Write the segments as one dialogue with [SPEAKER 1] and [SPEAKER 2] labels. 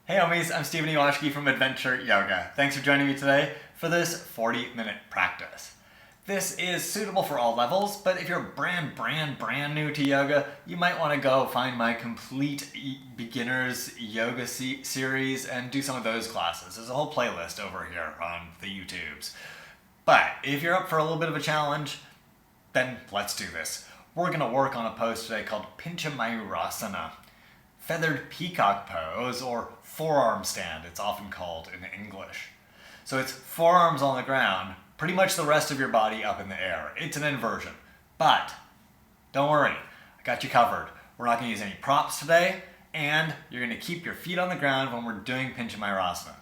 [SPEAKER 1] Hey Omies, I'm Ewashkiw from Adventure Yoga. Thanks for joining me today for this 40-minute practice. This is suitable for all levels, but if you're brand new to yoga, you might want to go find my complete beginners yoga series and do some of those classes. There's a whole playlist over here on the YouTubes. But if you're up for a little bit of a challenge, then let's do this. We're going to work on a pose today called Pincha Mayurasana. Feathered Peacock Pose, or Forearm Stand, it's often called in English. So it's forearms on the ground, pretty much the rest of your body up in the air. It's an inversion. But don't worry, I got you covered. We're not going to use any props today, and you're going to keep your feet on the ground when we're doing Pincha Mayurasana.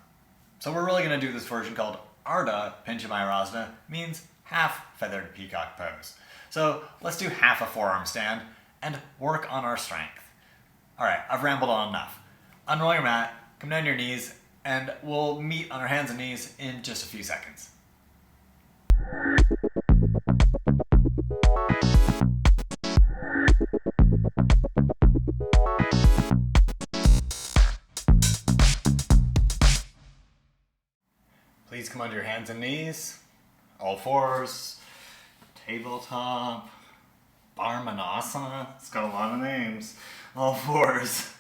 [SPEAKER 1] So we're really going to do this version called Ardha Pincha Mayurasana, means half Feathered Peacock Pose. So let's do half a forearm stand and work on our strength. Alright, I've rambled on enough. Unroll your mat, come down to your knees, and we'll meet on our hands and knees in just a few seconds. Please come onto your hands and knees, all fours, tabletop, Parutanasana, it's got a lot of names. All fours.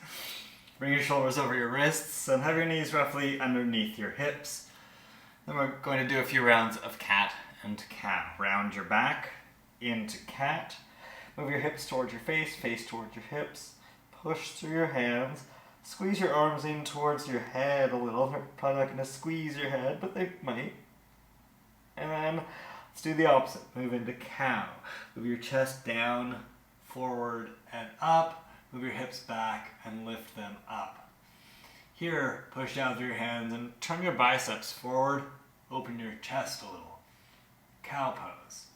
[SPEAKER 1] Bring your shoulders over your wrists and have your knees roughly underneath your hips. Then we're going to do a few rounds of cat and cow. Round your back into cat. Move your hips towards your face towards your hips. Push through your hands. Squeeze your arms in towards your head a little. They're probably not going to squeeze your head, but they might. And then let's do the opposite. Move into cow. Move your chest down, forward, and up. Move your hips back and lift them up. Here, push down through your hands and turn your biceps forward. Open your chest a little. Cow pose.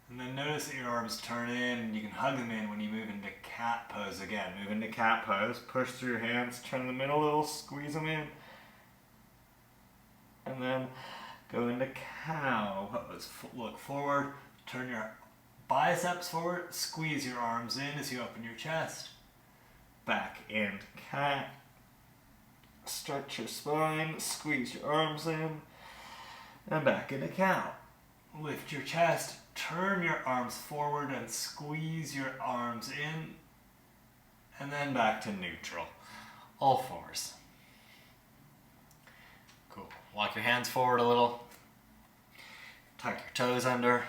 [SPEAKER 1] And then notice that your arms turn in and you can hug them in when you move into cat pose again. Move into cat pose. Push through your hands. Turn them in a little. Squeeze them in. And then go into cow pose. Look forward. Turn your biceps forward, squeeze your arms in as you open your chest. Back into cat. Stretch your spine, squeeze your arms in. And back into cow. Lift your chest, turn your arms forward and squeeze your arms in. And then back to neutral. All fours. Cool. Walk your hands forward a little. Tuck your toes under.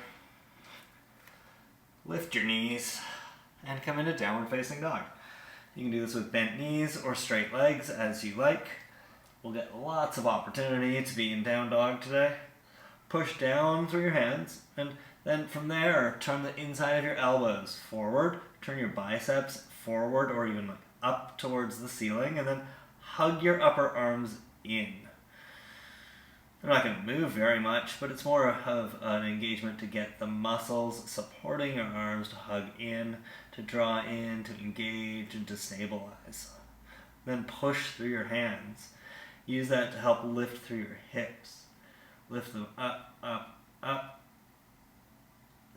[SPEAKER 1] Lift your knees and come into downward facing dog. You can do this with bent knees or straight legs as you like. We'll get lots of opportunity to be in down dog today. Push down through your hands and then from there turn the inside of your elbows forward. Turn your biceps forward or even up towards the ceiling and then hug your upper arms in. They're not going to move very much, but it's more of an engagement to get the muscles supporting your arms to hug in, to draw in, to engage, and to stabilize. Then push through your hands. Use that to help lift through your hips. Lift them up, up, up.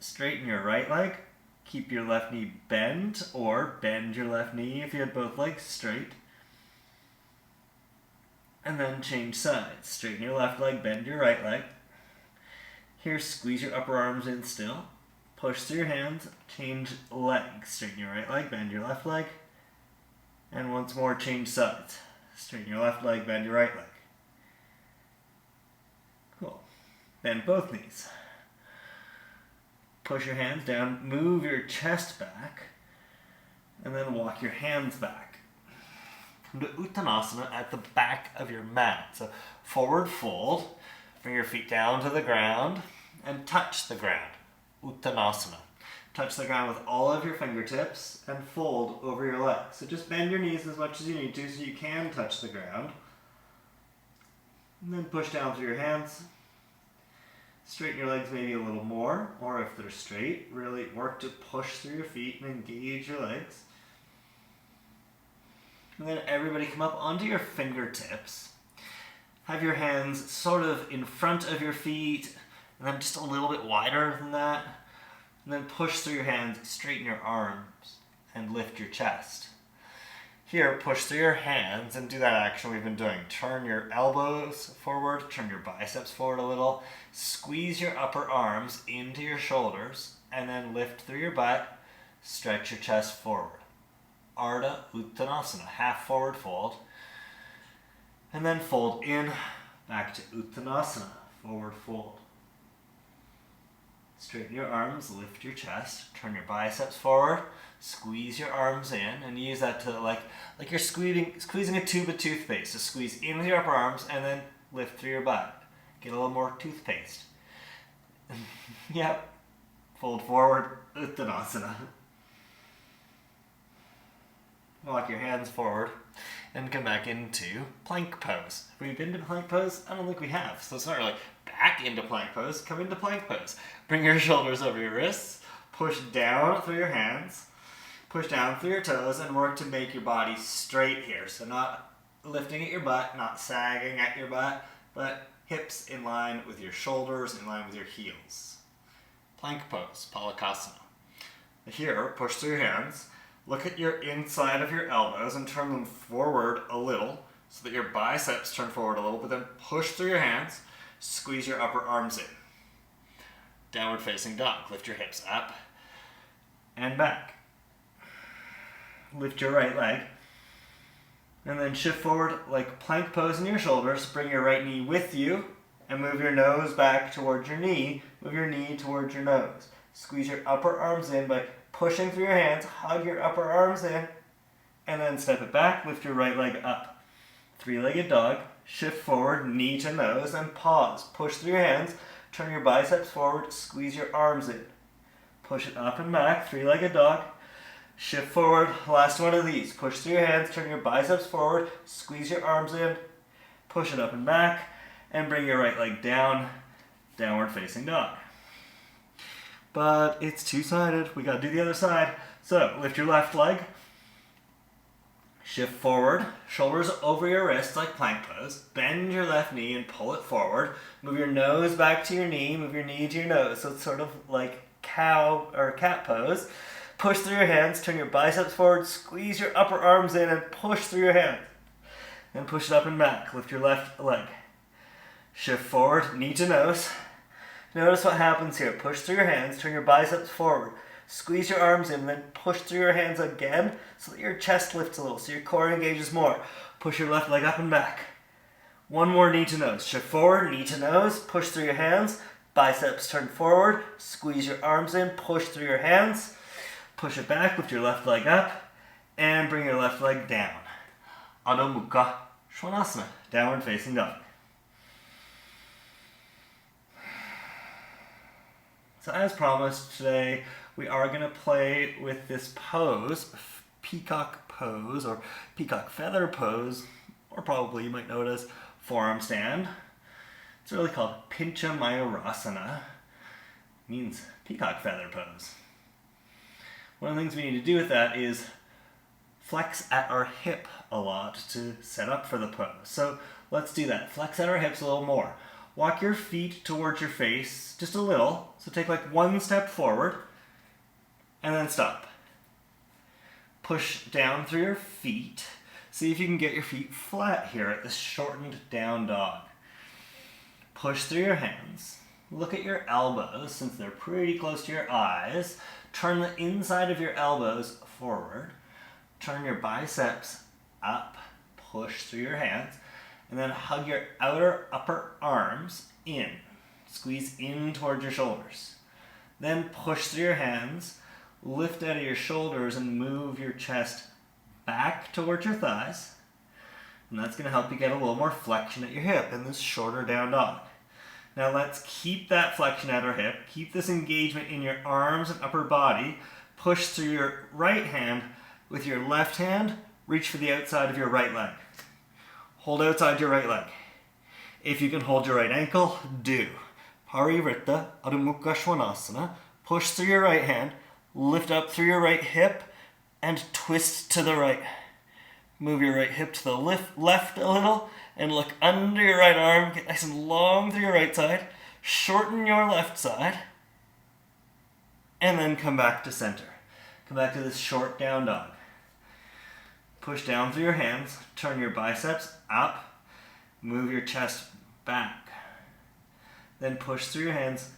[SPEAKER 1] Straighten your right leg. Keep your left knee bent, or bend your left knee if you had both legs straight. And then change sides. Straighten your left leg, bend your right leg. Here, squeeze your upper arms in still. Push through your hands, change legs. Straighten your right leg, bend your left leg. And once more, change sides. Straighten your left leg, bend your right leg. Cool. Bend both knees. Push your hands down, move your chest back, and then walk your hands back. Come to Uttanasana at the back of your mat. So forward fold, bring your feet down to the ground and touch the ground. Uttanasana. Touch the ground with all of your fingertips and fold over your legs. So just bend your knees as much as you need to so you can touch the ground. And then push down through your hands. Straighten your legs maybe a little more, or if they're straight, really work to push through your feet and engage your legs. And then everybody come up onto your fingertips. Have your hands sort of in front of your feet, and then just a little bit wider than that. And then push through your hands, straighten your arms, and lift your chest. Here, push through your hands and do that action we've been doing. Turn your elbows forward, turn your biceps forward a little, squeeze your upper arms into your shoulders, and then lift through your butt, stretch your chest forward. Ardha Uttanasana, half forward fold, and then fold in, back to Uttanasana, forward fold. Straighten your arms, lift your chest, turn your biceps forward, squeeze your arms in, and use that to like you're squeezing a tube of toothpaste. So squeeze in with your upper arms and then lift through your butt. Get a little more toothpaste. Yep. Fold forward, Uttanasana. Walk your hands forward and come back into plank pose. Have we been to plank pose? I don't think we have. So it's not really back into plank pose. Come into plank pose. Bring your shoulders over your wrists. Push down through your hands. Push down through your toes and work to make your body straight here. So not lifting at your butt, not sagging at your butt, but hips in line with your shoulders, in line with your heels. Plank pose, Parutanasana. Here, push through your hands. Look at your inside of your elbows and turn them forward a little so that your biceps turn forward a little, but then push through your hands, squeeze your upper arms in. Downward facing dog. Lift your hips up and back. Lift your right leg and then shift forward like plank pose in your shoulders. Bring your right knee with you and move your nose back towards your knee. Move your knee towards your nose. Squeeze your upper arms in by pushing through your hands. Hug your upper arms in and then step it back. Lift your right leg up. Three-legged dog. Shift forward, knee to nose, and pause. Push through your hands. Turn your biceps forward. Squeeze your arms in. Push it up and back. Three-legged dog. Shift forward. Last one of these. Push through your hands. Turn your biceps forward. Squeeze your arms in. Push it up and back. And bring your right leg down. Downward facing dog. But it's two-sided. We got to do the other side. So lift your left leg. Shift forward. Shoulders over your wrists like plank pose. Bend your left knee and pull it forward. Move your nose back to your knee. Move your knee to your nose. So it's sort of like cow or cat pose. Push through your hands. Turn your biceps forward. Squeeze your upper arms in and push through your hands. Then push it up and back. Lift your left leg. Shift forward. Knee to nose. Notice what happens here. Push through your hands. Turn your biceps forward. Squeeze your arms in, then push through your hands again so that your chest lifts a little, so your core engages more. Push your left leg up and back. One more knee to nose. Shift forward, knee to nose, push through your hands, biceps turn forward, squeeze your arms in, push through your hands, push it back, lift your left leg up, and bring your left leg down. Adho Mukha Svanasana, downward facing dog. So as promised, today we are going to play with this pose, peacock pose, or peacock feather pose, or probably you might know it as forearm stand. It's really called Pincha Mayurasana. Means peacock feather pose. One of the things we need to do with that is flex at our hip a lot to set up for the pose. So let's do that. Flex at our hips a little more. Walk your feet towards your face just a little. So take like one step forward and then stop. Push down through your feet. See if you can get your feet flat here at this shortened down dog. Push through your hands. Look at your elbows since they're pretty close to your eyes. Turn the inside of your elbows forward. Turn your biceps up. Push through your hands. And then hug your outer upper arms in. Squeeze in towards your shoulders. Then push through your hands. Lift out of your shoulders and move your chest back towards your thighs. And that's going to help you get a little more flexion at your hip in this shorter down dog. Now let's keep that flexion at our hip. Keep this engagement in your arms and upper body. Push through your right hand with your left hand. Reach for the outside of your right leg. Hold outside your right leg. If you can hold your right ankle, do. Prasarita, Adho Mukha Svanasana. Push through your right hand. Lift up through your right hip and twist to the right. Move your right hip to the left a little and look under your right arm. Get nice and long through your right side. Shorten your left side. And then come back to center. Come back to this short down dog. Push down through your hands, turn your biceps up, move your chest back. Then push through your hands,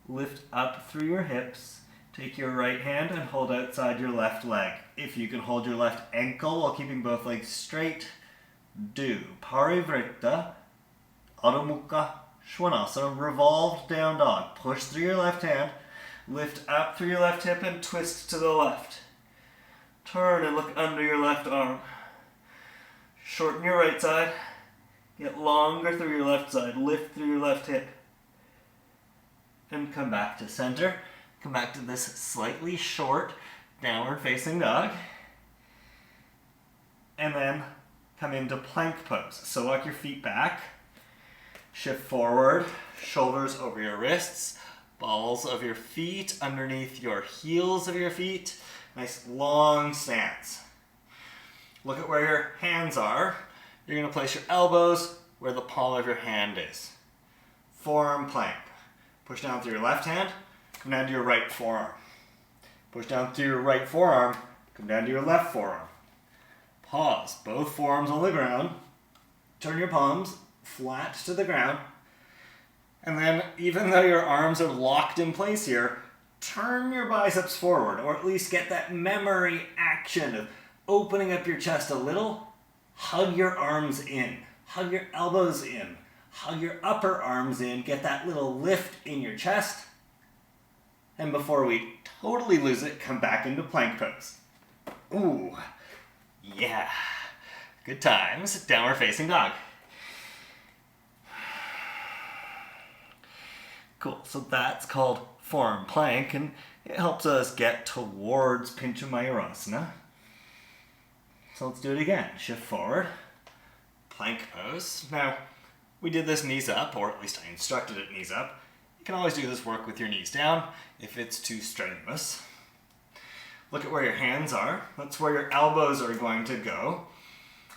[SPEAKER 1] lift up through your hips, take your right hand and hold outside your left leg. If you can hold your left ankle while keeping both legs straight, do. Parivrita, Adho Mukha Svanasana, revolved down dog. Push through your left hand, lift up through your left hip and twist to the left. Turn and look under your left arm. Shorten your right side, get longer through your left side, lift through your left hip. And come back to center. Come back to this slightly short downward facing dog. And then come into plank pose. So walk your feet back. Shift forward, shoulders over your wrists, balls of your feet underneath your heels of your feet. Nice long stance. Look at where your hands are. You're going to place your elbows where the palm of your hand is. Forearm plank. Push down through your left hand, come down to your right forearm. Push down through your right forearm, come down to your left forearm. Pause, both forearms on the ground. Turn your palms flat to the ground. And then, even though your arms are locked in place here, turn your biceps forward, or at least get that memory action of opening up your chest a little. Hug your arms in, hug your elbows in. Hug your upper arms in, get that little lift in your chest. And before we totally lose it, come back into plank pose. Ooh, yeah. Good times. Downward facing dog. Cool, so that's called forearm plank, and it helps us get towards Pincha Mayurasana. So let's do it again. Shift forward, plank pose. Now, we did this knees up, or at least I instructed it knees up. You can always do this work with your knees down if it's too strenuous. Look at where your hands are. That's where your elbows are going to go.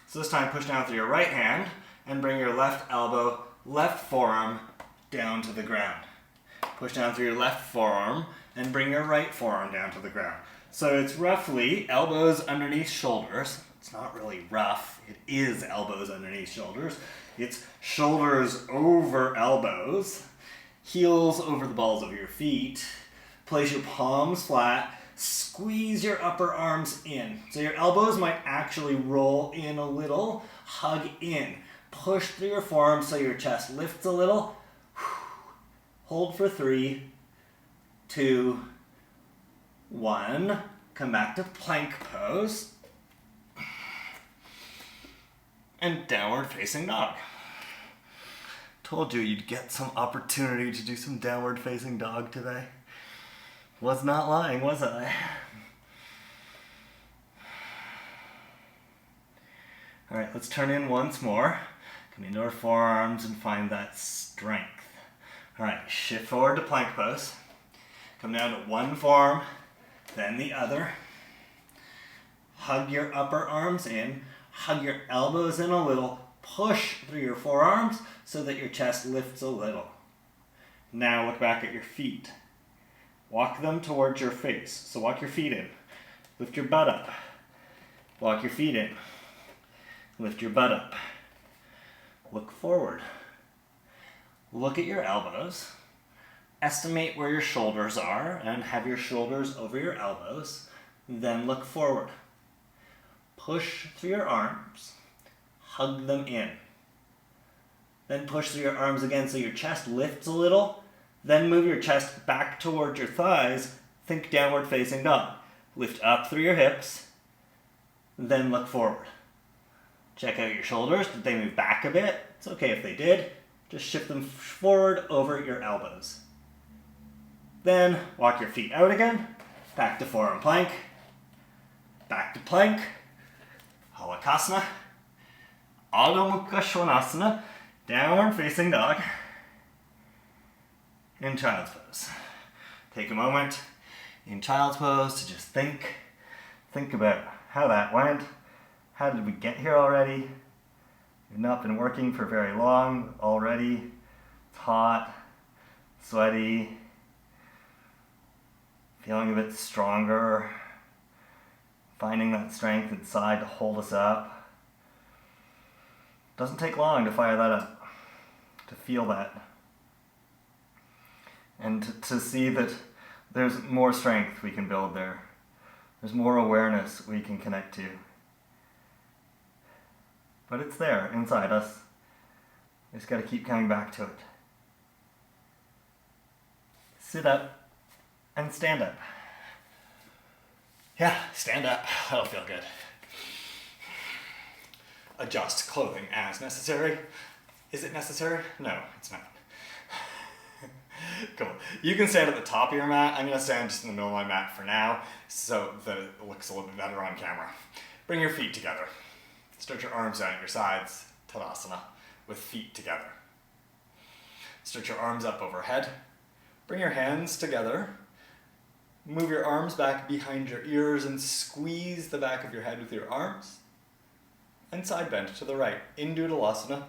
[SPEAKER 1] So this time push down through your right hand and bring your left elbow, left forearm down to the ground. Push down through your left forearm and bring your right forearm down to the ground. So it's roughly elbows underneath shoulders. It's not really rough. It is elbows underneath shoulders. It's shoulders over elbows, heels over the balls of your feet. Place your palms flat, squeeze your upper arms in. So your elbows might actually roll in a little, hug in. Push through your forearms so your chest lifts a little. Hold for 3, 2, 1. Come back to plank pose. And downward facing dog. Told you you'd get some opportunity to do some downward facing dog today. Was not lying, was I? All right, let's turn in once more. Come into our forearms and find that strength. All right, shift forward to plank pose. Come down to one forearm, then the other. Hug your upper arms in. Hug your elbows in a little. Push through your forearms so that your chest lifts a little. Now look back at your feet. Walk them towards your face. So walk your feet in. Lift your butt up. Walk your feet in. Lift your butt up. Look forward. Look at your elbows. Estimate where your shoulders are and have your shoulders over your elbows. Then look forward. Push through your arms. Hug them in. Then push through your arms again so your chest lifts a little. Then move your chest back towards your thighs. Think downward facing dog. Lift up through your hips. Then look forward. Check out your shoulders. Did they move back a bit? It's okay if they did. Just shift them forward over your elbows. Then walk your feet out again. Back to forearm plank. Back to plank. Halakasana. Adho Mukha Svanasana. Downward facing dog. In child's pose. Take a moment in child's pose to just think about how that went. How did we get here already? We've not been working for very long already. It's hot, sweaty, feeling a bit stronger,
[SPEAKER 2] Finding that strength inside to hold us up. Doesn't take long to fire that up, to feel that. And to see that there's more strength we can build there. There's more awareness we can connect to. But it's there, inside us. We just gotta keep coming back to it. Sit up and stand up.
[SPEAKER 1] Yeah, stand up. That'll feel good. Adjust clothing as necessary. Is it necessary? No, it's not. Cool. You can stand at the top of your mat. I'm going to stand just in the middle of my mat for now so that it looks a little bit better on camera. Bring your feet together. Stretch your arms out at your sides. Tadasana with feet together. Stretch your arms up overhead. Bring your hands together. Move your arms back behind your ears and squeeze the back of your head with your arms. And side bend to the right. In Tadasana.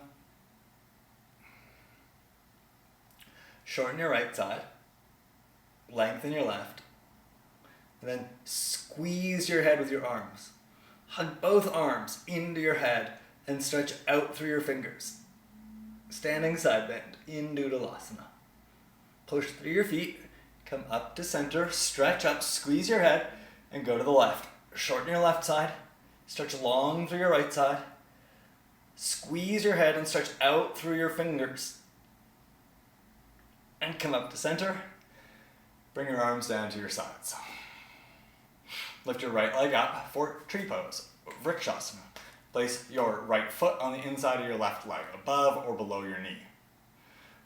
[SPEAKER 1] Shorten your right side. Lengthen your left. And then squeeze your head with your arms. Hug both arms into your head and stretch out through your fingers. Standing side bend in Tadasana. Push through your feet. Come up to center. Stretch up. Squeeze your head and go to the left. Shorten your left side. Stretch long through your right side. Squeeze your head and stretch out through your fingers. And come up to center. Bring your arms down to your sides. Lift your right leg up for tree pose, Vrikshasana. Place your right foot on the inside of your left leg, above or below your knee.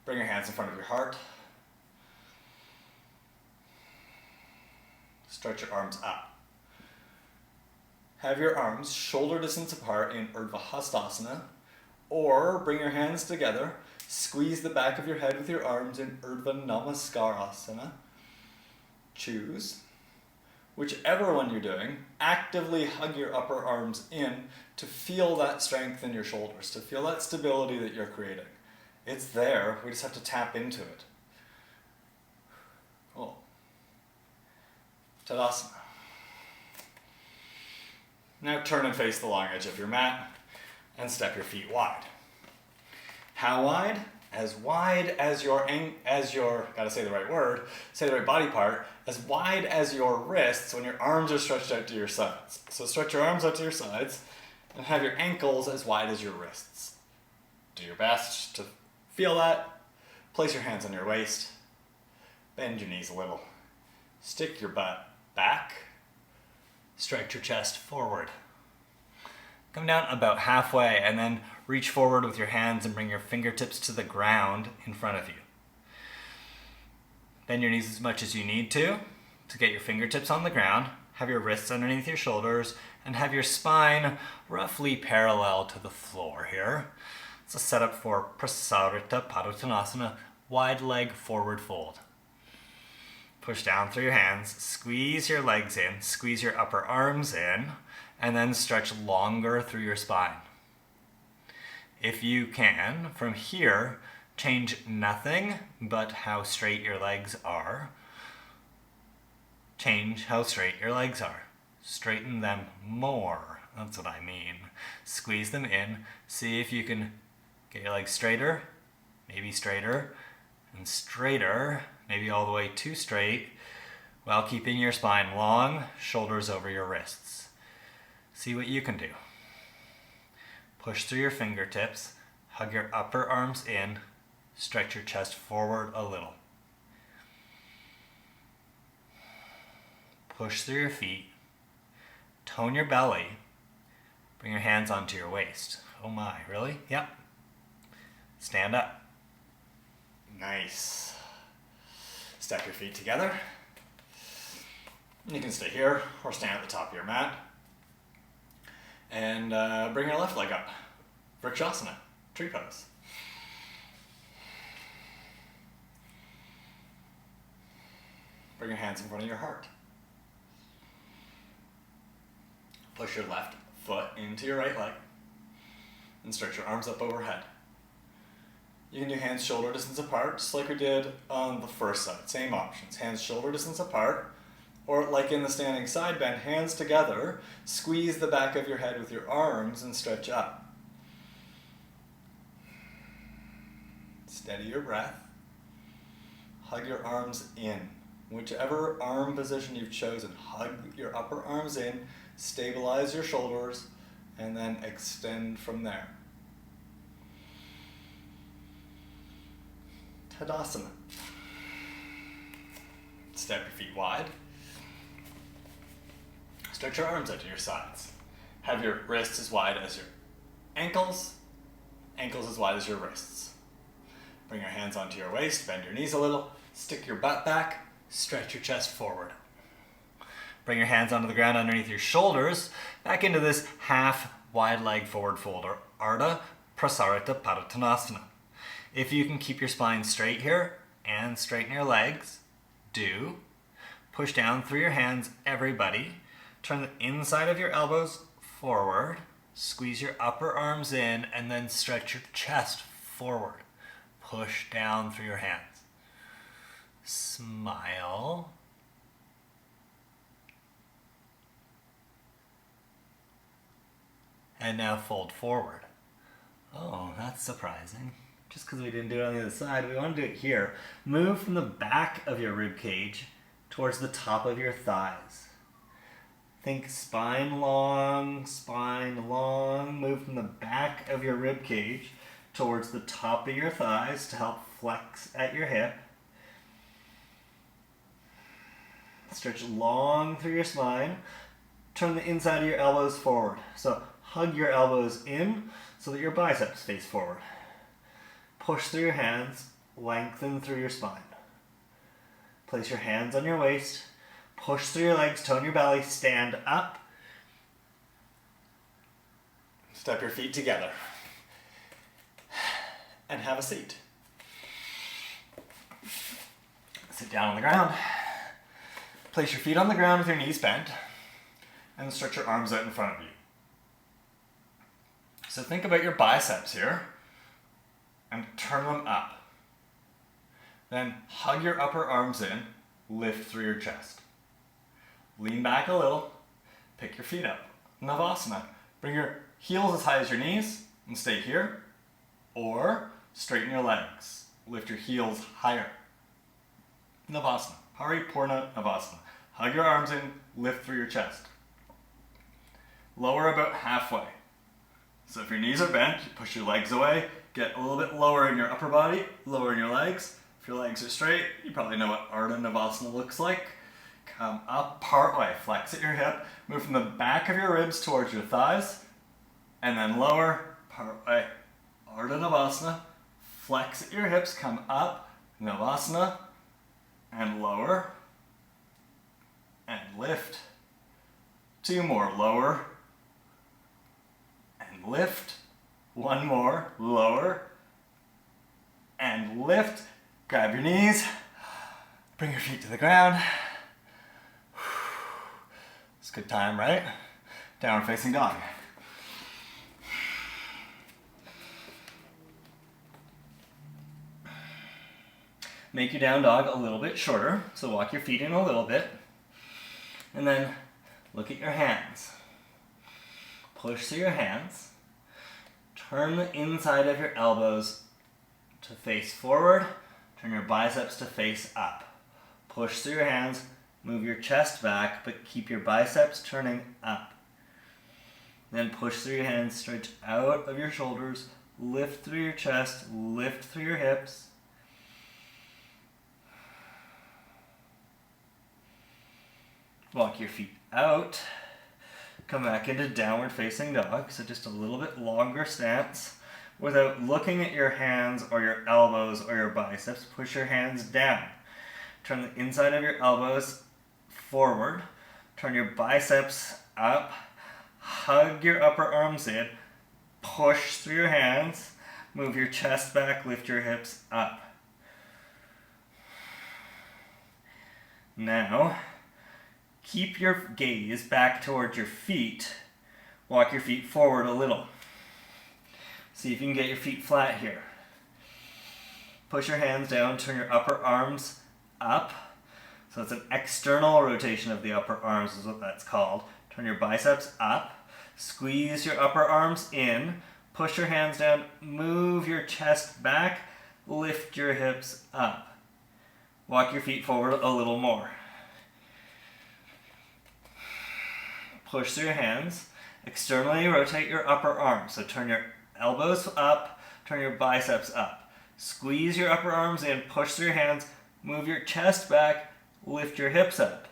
[SPEAKER 1] Bring your hands in front of your heart. Stretch your arms up. Have your arms shoulder distance apart in Urdhva Hastasana, or bring your hands together. Squeeze the back of your head with your arms in Urdhva Namaskarasana. Choose. Whichever one you're doing, actively hug your upper arms in to feel that strength in your shoulders, to feel that stability that you're creating. It's there, we just have to tap into it. Cool. Tadasana. Now turn and face the long edge of your mat and step your feet wide. How wide? As wide as your, gotta say the right word, say the right body part, as wide as your wrists when your arms are stretched out to your sides. So stretch your arms out to your sides and have your ankles as wide as your wrists. Do your best to feel that. Place your hands on your waist. Bend your knees a little. Stick your butt back. Stretch your chest forward. Come down about halfway and then reach forward with your hands and bring your fingertips to the ground in front of you. Bend your knees as much as you need to get your fingertips on the ground. Have your wrists underneath your shoulders and have your spine roughly parallel to the floor here. It's a setup for Prasarita, Parutanasana, wide leg forward fold. Push down through your hands, squeeze your legs in, squeeze your upper arms in, and then stretch longer through your spine. If you can, from here, change nothing but how straight your legs are. Change how straight your legs are. Straighten them more. That's what I mean. Squeeze them in. See if you can get your legs straighter, maybe straighter, and straighter, maybe all the way too straight, while keeping your spine long, shoulders over your wrists. See what you can do. Push through your fingertips, hug your upper arms in, stretch your chest forward a little. Push through your feet, tone your belly, bring your hands onto your waist. Oh my, really? Yep. Stand up. Nice. Step your feet together. You can stay here or stand at the top of your mat. And bring your left leg up. Vrikshasana, tree pose. Bring your hands in front of your heart. Push your left foot into your right leg and stretch your arms up overhead. You can do hands shoulder distance apart, just like we did on the first side. Same options. Hands shoulder distance apart Or like in the standing side bend, hands together, squeeze the back of your head with your arms and stretch up. Steady your breath. Hug your arms in. Whichever arm position you've chosen, hug your upper arms in, stabilize your shoulders, and then extend from there. Tadasana. Step your feet wide. Stretch your arms out to your sides. Have your wrists as wide as your ankles, ankles as wide as your wrists. Bring your hands onto your waist, bend your knees a little, stick your butt back, stretch your chest forward. Bring your hands onto the ground underneath your shoulders, back into this half wide leg forward fold, or Ardha Prasarita Parutanasana. If you can keep your spine straight here and straighten your legs, do. Push down through your hands, everybody. Turn the inside of your elbows forward, squeeze your upper arms in, and then stretch your chest forward. Push down through your hands. Smile. And now fold forward. Oh, that's surprising. Just because we didn't do it on the other side, we want to do it here. Move from the back of your rib cage towards the top of your thighs. Think spine long, spine long. Move from the back of your rib cage towards the top of your thighs to help flex at your hip. Stretch long through your spine. Turn the inside of your elbows forward. So hug your elbows in so that your biceps face forward. Push through your hands, lengthen through your spine. Place your hands on your waist. Push through your legs, tone your belly, stand up. Step your feet together. And have a seat. Sit down on the ground. Place your feet on the ground with your knees bent. And stretch your arms out in front of you. So think about your biceps here. And turn them up. Then hug your upper arms in. Lift through your chest. Lean back a little. Pick your feet up. Navasana. Bring your heels as high as your knees and stay here. Or straighten your legs. Lift your heels higher. Navasana. Paripurna Navasana. Hug your arms in. Lift through your chest. Lower about halfway. So if your knees are bent, push your legs away. Get a little bit lower in your upper body, lower in your legs. If your legs are straight, you probably know what Ardha Navasana looks like. Come up part way, flex at your hip. Move from the back of your ribs towards your thighs. And then lower, part way. Ardha Navasana. Flex at your hips, come up. Navasana. And lower. And lift. Two more, lower. And lift. One more, lower, and lift. Grab your knees, bring your feet to the ground. It's a good time, right? Downward facing dog. Make your down dog a little bit shorter, so walk your feet in a little bit. And then look at your hands. Push through your hands. Turn the inside of your elbows to face forward. Turn your biceps to face up. Push through your hands. Move your chest back, but keep your biceps turning up. Then push through your hands. Stretch out of your shoulders. Lift through your chest. Lift through your hips. Walk your feet out. Come back into downward facing dog, so just a little bit longer stance. Without looking at your hands or your elbows or your biceps, push your hands down. Turn the inside of your elbows forward. Turn your biceps up. Hug your upper arms in. Push through your hands. Move your chest back, lift your hips up. Now, keep your gaze back towards your feet. Walk your feet forward a little. See if you can get your feet flat here. Push your hands down, turn your upper arms up
[SPEAKER 2] So it's an external rotation of the upper arms is what that's called. Turn your biceps up, squeeze your upper arms in, push your hands down, move your chest back, lift your hips up. Walk your feet forward a little more. Push through your hands, externally rotate your upper arms. So turn your elbows up, turn your biceps up. Squeeze your upper arms in, push through your hands, move your chest back, lift your hips up.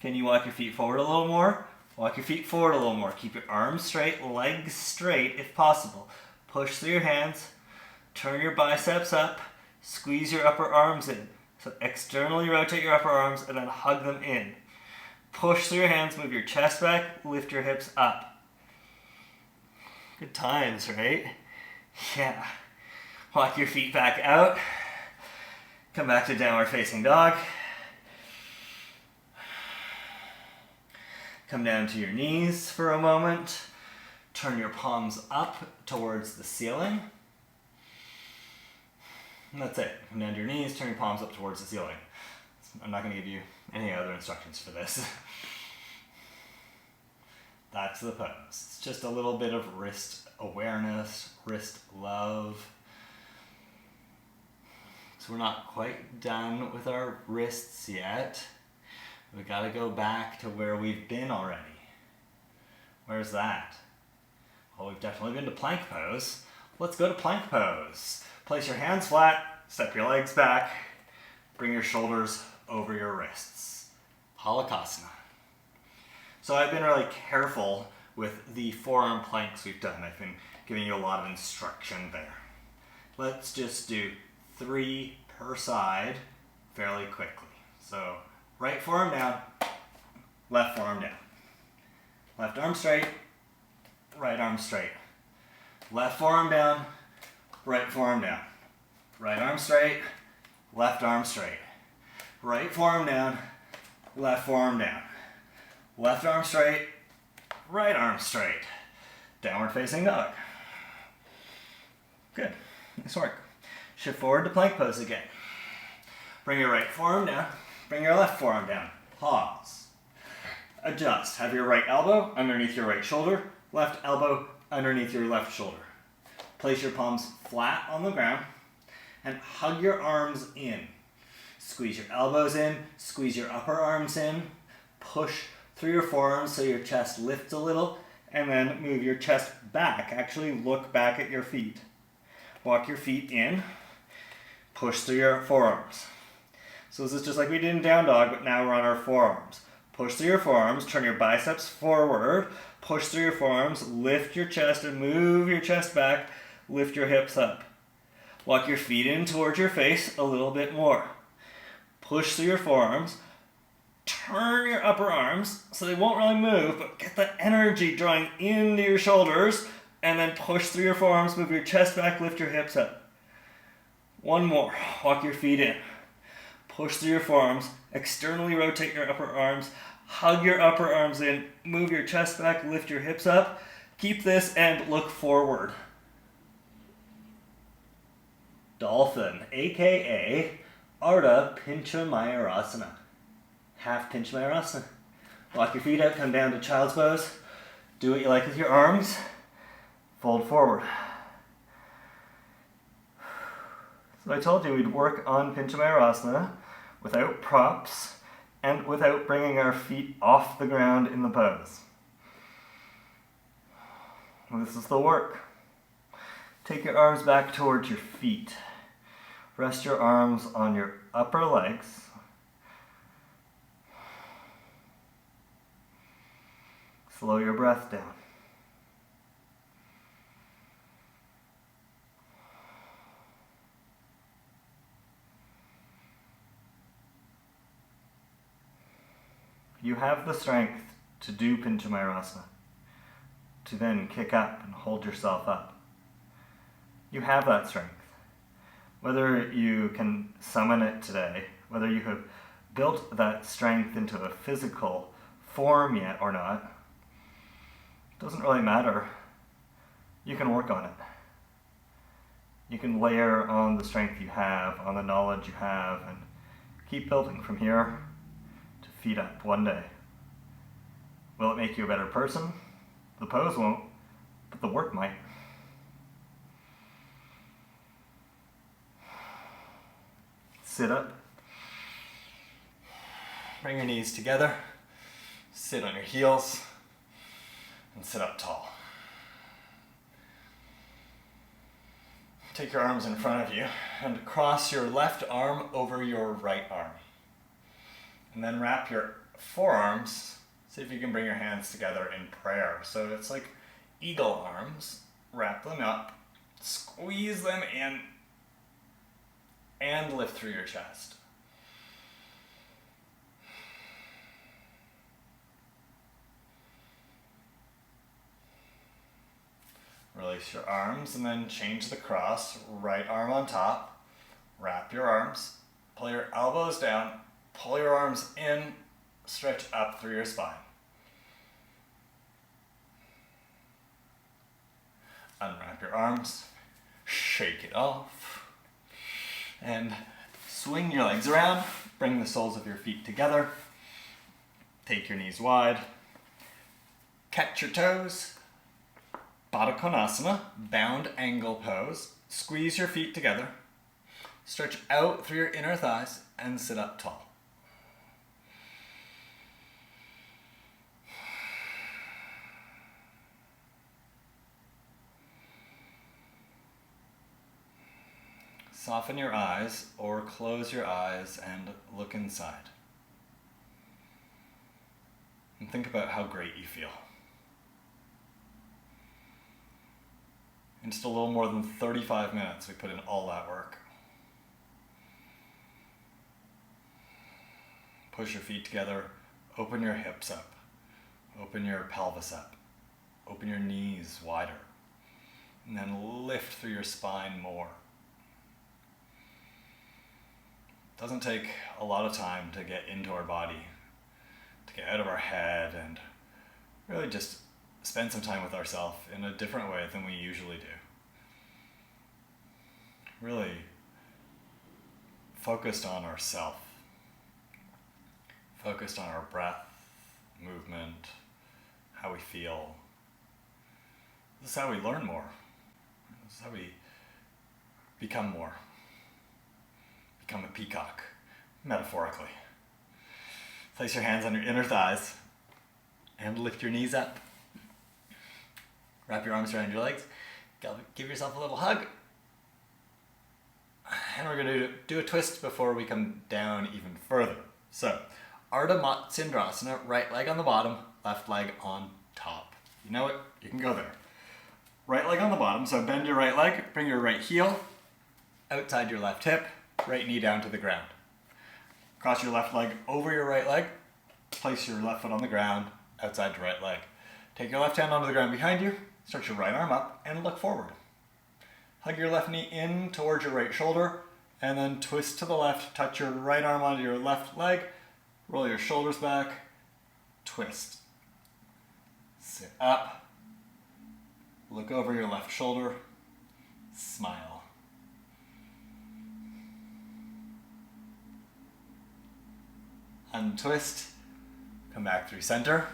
[SPEAKER 2] Can you walk your feet forward a little more? Walk your feet forward a little more. Keep your arms straight, legs straight if possible. Push through your hands, turn your biceps up, squeeze your upper arms in. So externally rotate your upper arms and then hug them in. Push through your hands, move your chest back, lift your hips up. Good times, right? Yeah. Walk your feet back out. Come back to downward facing dog. Come down to your knees for a moment. Turn your palms up towards the ceiling. And that's it. Come down to your knees, turn your palms up towards the ceiling. I'm not going to give you any other instructions for this. That's the pose. It's just a little bit of wrist awareness, wrist love. So we're not quite done with our wrists yet. We gotta go back to where we've been already. Where's that? Well, we've definitely been to plank pose. Let's go to plank pose. Place your hands flat, step your legs back, bring your shoulders over your wrists. Halakasana. So I've been really careful with the forearm planks we've done. I've been giving you a lot of instruction there. Let's just do 3 per side fairly quickly. So right forearm down, left forearm down. Left arm straight, right arm straight. Left forearm down, right forearm down. Right arm straight, left arm straight. Right forearm down, left forearm down. Left arm straight, right arm straight. Downward facing dog. Good, nice work. Shift forward to plank pose again. Bring your right forearm down, bring your left forearm down. Pause. Adjust. Have your right elbow underneath your right shoulder, left elbow underneath your left shoulder. Place your palms flat on the ground and hug your arms in. Squeeze your elbows in, squeeze your upper arms in, push through your forearms so your chest lifts a little, and then move your chest back. Actually look back at your feet. Walk your feet in, push through your forearms. So this is just like we did in down dog, but now we're on our forearms. Push through your forearms, turn your biceps forward, push through your forearms, lift your chest and move your chest back, lift your hips up. Walk your feet in towards your face a little bit more. Push through your forearms, turn your upper arms so they won't really move, but get that energy drawing into your shoulders, and then push through your forearms, move your chest back, lift your hips up. One more. Walk your feet in. Push through your forearms, externally rotate your upper arms, hug your upper arms in, move your chest back, lift your hips up. Keep this and look forward. Dolphin, aka Ardha Pincha Mayurasana. Half Pincha Mayurasana. Walk your feet out, come down to child's pose. Do what you like with your arms. Fold forward. So I told you we'd work on Pincha Mayurasana without props and without bringing our feet off the ground in the pose. And this is the work. Take your arms back towards your feet. Rest your arms on your upper legs. Slow your breath down. You have the strength to do Pincha Mayurasana, to then kick up and hold yourself up. You have that strength. Whether you can summon it today, whether you have built that strength into a physical form yet or not, doesn't really matter. You can work on it. You can layer on the strength you have, on the knowledge you have, and Keep building from here to feet up one day. Will it make you a better person? The pose won't, but the work might. Sit up. Bring your knees together. Sit on your heels and sit up tall. Take your arms in front of you and cross your left arm over your right arm. And then wrap your forearms. See if you can bring your hands together in prayer. So it's like eagle arms. Wrap them up, squeeze them in, and lift through your chest. Release your arms and then change the cross. Right arm on top. Wrap your arms. Pull your elbows down. Pull your arms in. Stretch up through your spine. Unwrap your arms. Shake it off. And swing your legs around. Bring the soles of your feet together. Take your knees wide. Catch your toes. Parutanasana, bound angle pose. Squeeze your feet together. Stretch out through your inner thighs and sit up tall. Soften your eyes or close your eyes and look inside. And think about how great you feel. In just a little more than 35 minutes, we put in all that work. Push your feet together, open your hips up, open your pelvis up, open your knees wider, and then lift through your spine more. It doesn't take a lot of time to get into our body, to get out of our head, and really just spend some time with ourselves in a different way than we usually do. Really focused on ourself, focused on our breath, movement, how we feel. This is how we learn more. This is how we become more. Become a peacock, metaphorically. Place your hands on your inner thighs and lift your knees up. Wrap your arms around your legs. Give yourself a little hug. And we're going to do a twist before we come down even further. So, Ardha Matsendrasana, right leg on the bottom, left leg on top. You know it, you can go there. Right leg on the bottom, so bend your right leg, bring your right heel outside your left hip, right knee down to the ground. Cross your left leg over your right leg, place your left foot on the ground, outside your right leg. Take your left hand onto the ground behind you, stretch your right arm up, and look forward. Hug your left knee in towards your right shoulder, and then twist to the left, touch your right arm onto your left leg, roll your shoulders back, twist. Sit up, look over your left shoulder, smile. Untwist, come back through center,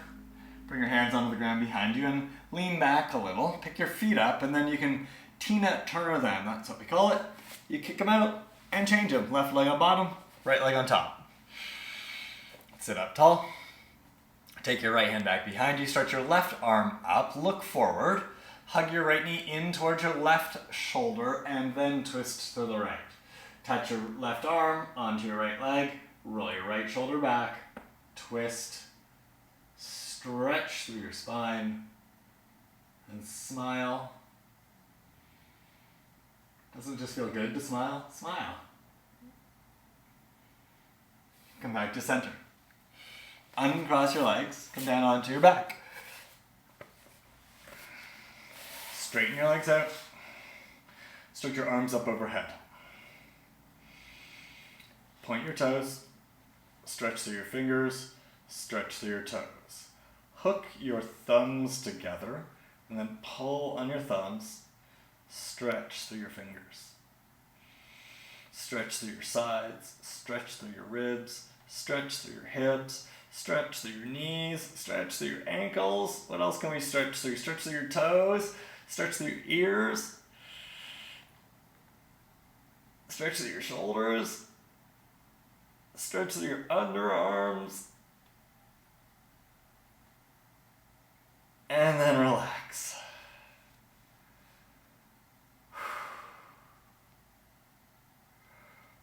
[SPEAKER 2] bring your hands onto the ground behind you and lean back a little, pick your feet up, and then you can Tina Turner them, that's what we call it. You kick them out and change them. Left leg on bottom, right leg on top. Sit up tall. Take your right hand back behind you, stretch your left arm up, look forward, hug your right knee in towards your left shoulder, and then twist to the right. Touch your left arm onto your right leg, roll your right shoulder back, twist, stretch through your spine, and smile. Doesn't it just feel good to smile? Smile. Come back to center. Uncross your legs, come down onto your back. Straighten your legs out. Stretch your arms up overhead. Point your toes, stretch through your fingers, stretch through your toes. Hook your thumbs together and then pull on your thumbs, stretch through your fingers. Stretch through your sides, stretch through your ribs, stretch through your hips, stretch through your knees, stretch through your ankles. What else can we stretch through? Stretch through your toes, stretch through your ears, stretch through your shoulders, stretch through your underarms, and then relax.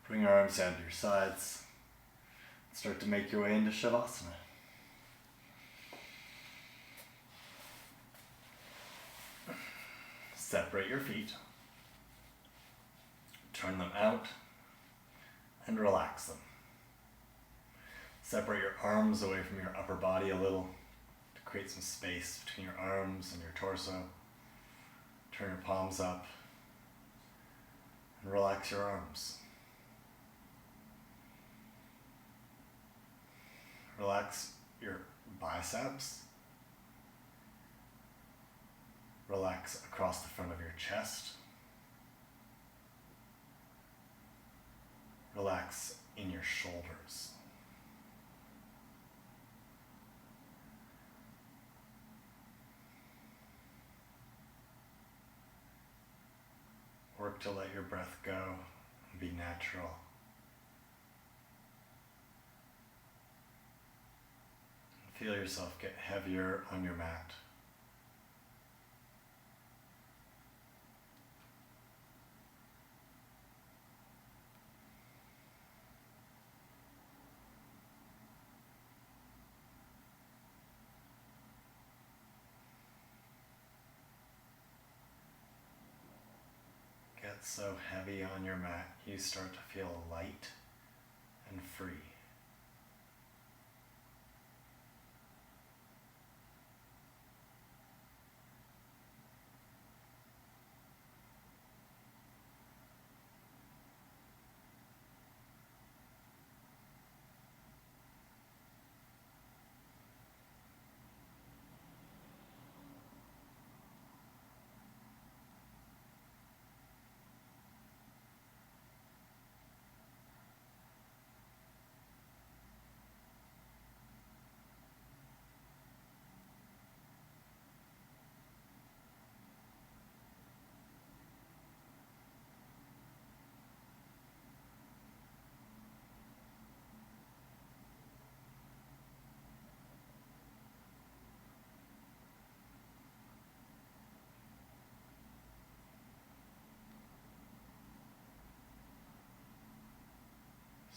[SPEAKER 2] Bring your arms down to your sides. Start to make your way into Shavasana. Separate your feet. Turn them out and relax them. Separate your arms away from your upper body a little to create some space between your arms and your torso. Turn your palms up and relax your arms. Relax your biceps. Relax across the front of your chest. Relax in your shoulders. Work to let your breath go and be natural. Feel yourself get heavier on your mat. Get so heavy on your mat, you start to feel light and free.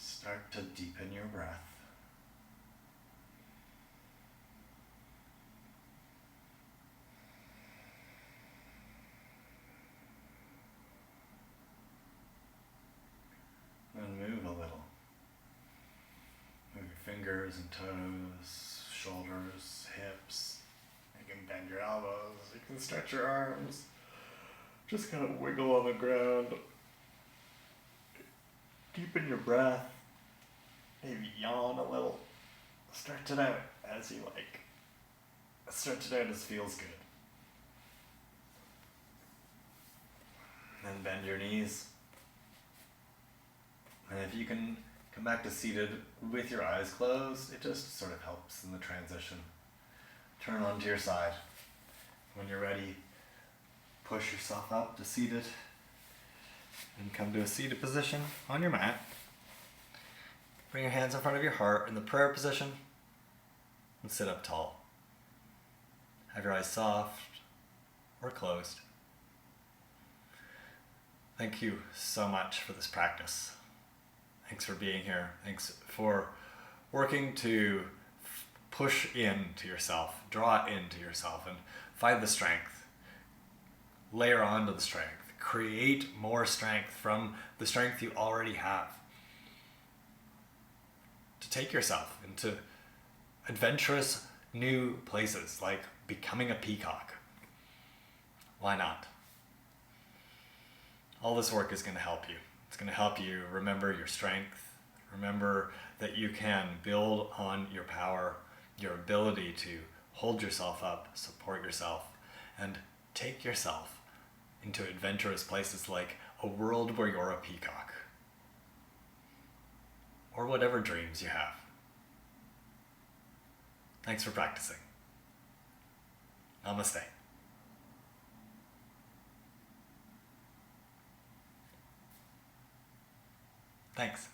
[SPEAKER 2] Start to deepen your breath. Then move a little. Move your fingers and toes, shoulders, hips. You can bend your elbows, you can stretch your arms. Just kind of wiggle on the ground. Deepen your breath. Maybe yawn a little. Stretch it out as you like. Stretch it out as feels good. Then bend your knees. And if you can come back to seated with your eyes closed, it just sort of helps in the transition. Turn onto your side. When you're ready, push yourself up to seated and come to a seated position on your mat. Bring your hands in front of your heart in the prayer position and sit up tall. Have your eyes soft or closed. Thank you so much for this practice. Thanks for being here. Thanks for working to push into yourself, draw into yourself, and find the strength. Layer onto the strength. Create more strength from the strength you already have. To take yourself into adventurous new places like becoming a peacock. Why not? All this work is going to help you. It's going to help you remember your strength, remember that you can build on your power, your ability to hold yourself up, support yourself, and take yourself into adventurous places like a world where you're a peacock.
[SPEAKER 1] or whatever dreams you have. Thanks for practicing. Namaste. Thanks.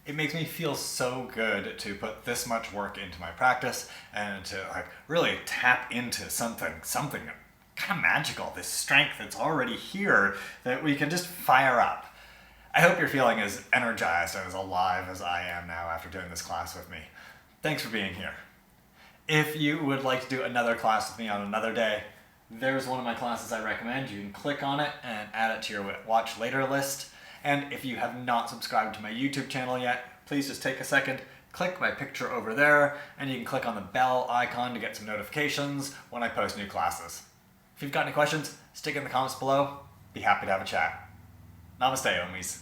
[SPEAKER 1] It makes me feel so good to put this much work into my practice and to really tap into something kind of magical, this strength that's already here that we can just fire up. I hope you're feeling as energized and as alive as I am now after doing this class with me. Thanks for being here. If you would like to do another class with me on another day, there's one of my classes I recommend. You can click on it and add it to your watch later list. And if you have not subscribed to my YouTube channel yet, please just take a second, click my picture over there, and you can click on the bell icon to get some notifications when I post new classes. If you've got any questions, stick in the comments below. Be happy to have a chat. Namaste, OMies.